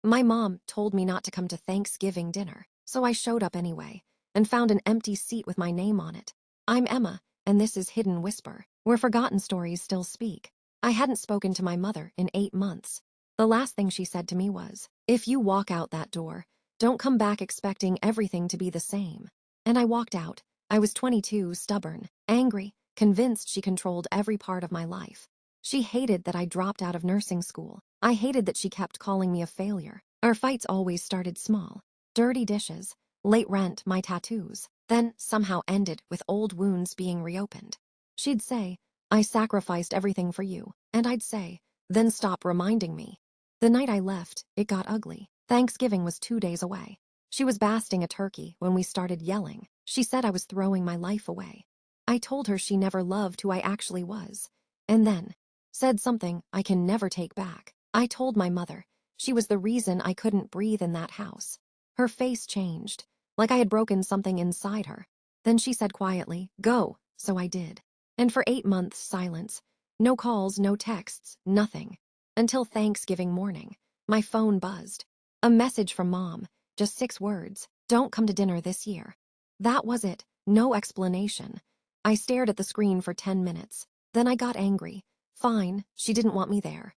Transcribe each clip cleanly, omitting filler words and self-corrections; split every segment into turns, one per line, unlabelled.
My mom told me not to come to Thanksgiving dinner, so I showed up anyway and found an empty seat with my name on it. I'm Emma, and this is Hidden Whisper, where forgotten stories still speak. I hadn't spoken to my mother in 8 months. The last thing she said to me was, "If you walk out that door, don't come back expecting everything to be the same." And I walked out. I was 22, stubborn, angry, convinced she controlled every part of my life. She hated that I dropped out of nursing school. I hated that she kept calling me a failure. Our fights always started small. Dirty dishes, late rent, my tattoos, then somehow ended with old wounds being reopened. She'd say, "I sacrificed everything for you," and I'd say, "Then stop reminding me." The night I left, it got ugly. Thanksgiving was 2 days away. She was basting a turkey when we started yelling. She said I was throwing my life away. I told her she never loved who I actually was. And then said something I can never take back. I told my mother she was the reason I couldn't breathe in that house. Her face changed, like I had broken something inside her. Then she said quietly, "Go," so I did. And for 8 months, silence. No calls, no texts, nothing. Until Thanksgiving morning, my phone buzzed. A message from Mom, just 6 words, "Don't come to dinner this year." That was it, no explanation. I stared at the screen for 10 minutes. Then I got angry. Fine, she didn't want me there.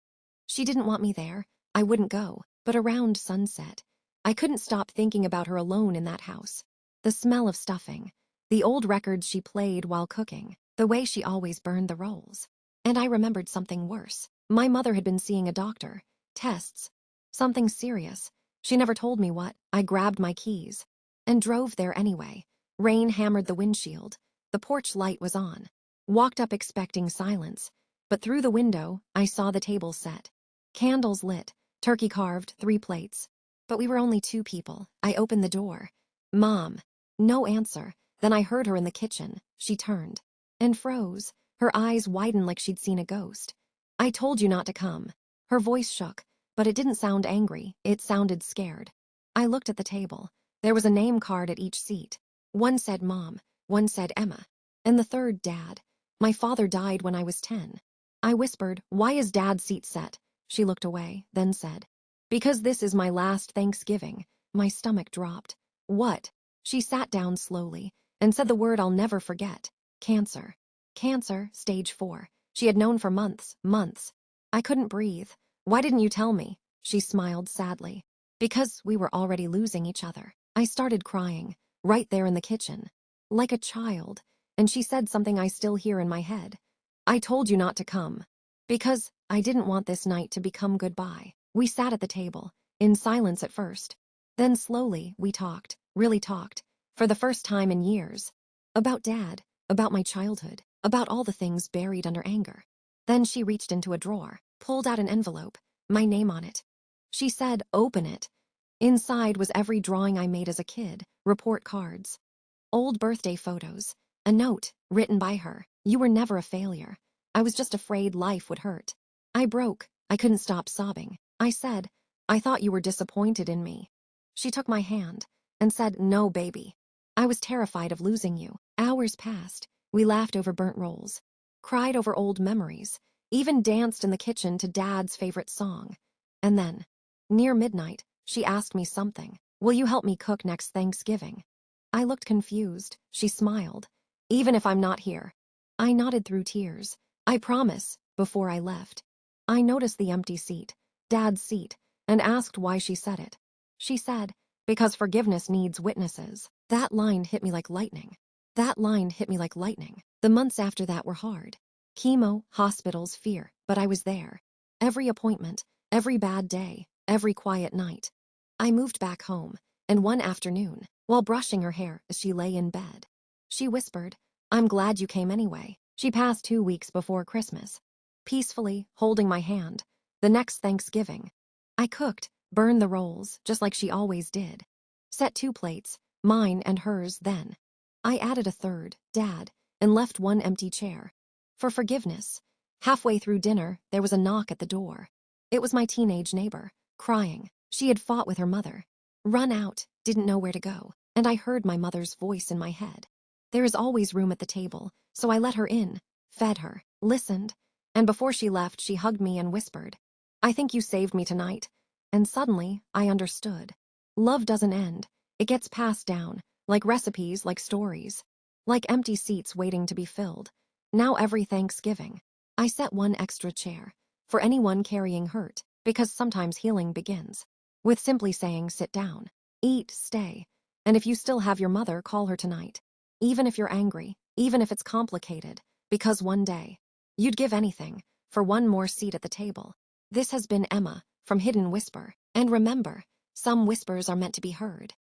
She didn't want me there. I wouldn't go. But around sunset, I couldn't stop thinking about her alone in that house. The smell of stuffing, the old records she played while cooking, the way she always burned the rolls. And I remembered something worse. My mother had been seeing a doctor. Tests. Something serious. She never told me what. I grabbed my keys and drove there anyway. Rain hammered the windshield. The porch light was on. Walked up expecting silence. But through the window, I saw the table set. Candles lit, turkey carved, 3 plates. But we were only 2 people. I opened the door. "Mom." No answer. Then I heard her in the kitchen. She turned and froze. Her eyes widened like she'd seen a ghost. "I told you not to come." Her voice shook, but it didn't sound angry. It sounded scared. I looked at the table. There was a name card at each seat. One said Mom, one said Emma, and the third Dad. My father died when I was 10. I whispered, "Why is Dad's seat set?" She looked away, then said, "Because this is my last Thanksgiving." My stomach dropped. "What?" She sat down slowly and said the word I'll never forget. Cancer. Cancer, stage 4. She had known for months, months. I couldn't breathe. "Why didn't you tell me?" She smiled sadly. "Because we were already losing each other." I started crying, right there in the kitchen. Like a child. And she said something I still hear in my head. "I told you not to come." Because I didn't want this night to become goodbye. We sat at the table, in silence at first. Then slowly, we talked, really talked, for the first time in years. About Dad, about my childhood, about all the things buried under anger. Then she reached into a drawer, pulled out an envelope, my name on it. She said, "Open it." Inside was every drawing I made as a kid, report cards, old birthday photos, a note written by her. "You were never a failure. I was just afraid life would hurt." I broke. I couldn't stop sobbing. I said, "I thought you were disappointed in me." She took my hand and said, "No, baby. I was terrified of losing you." Hours passed. We laughed over burnt rolls, cried over old memories, even danced in the kitchen to Dad's favorite song. And then, near midnight, she asked me something. "Will you help me cook next Thanksgiving?" I looked confused. She smiled. "Even if I'm not here." I nodded through tears. "I promise," before I left. I noticed the empty seat, Dad's seat, and asked why she said it. She said, "Because forgiveness needs witnesses." That line hit me like lightning. That line hit me like lightning. The months after that were hard. Chemo, hospitals, fear, but I was there. Every appointment, every bad day, every quiet night. I moved back home, and one afternoon, while brushing her hair as she lay in bed, she whispered, "I'm glad you came anyway." She passed 2 weeks before Christmas, peacefully holding my hand. The next Thanksgiving, I cooked, burned the rolls, just like she always did. Set 2 plates, mine and hers then. I added a third, Dad, and left one empty chair. For forgiveness. Halfway through dinner, there was a knock at the door. It was my teenage neighbor, crying. She had fought with her mother. Run out, didn't know where to go, and I heard my mother's voice in my head. There is always room at the table, so I let her in, fed her, listened, and before she left, she hugged me and whispered, "I think you saved me tonight. And suddenly, I understood. Love doesn't end. It gets passed down, like recipes, like stories, like empty seats waiting to be filled. Now every Thanksgiving, I set one extra chair for anyone carrying hurt, because sometimes healing begins with simply saying, sit down, eat, stay. And if you still have your mother, call her tonight. Even if you're angry, even if it's complicated, because one day, you'd give anything for one more seat at the table. This has been Emma from Hidden Whisper. And remember, some whispers are meant to be heard.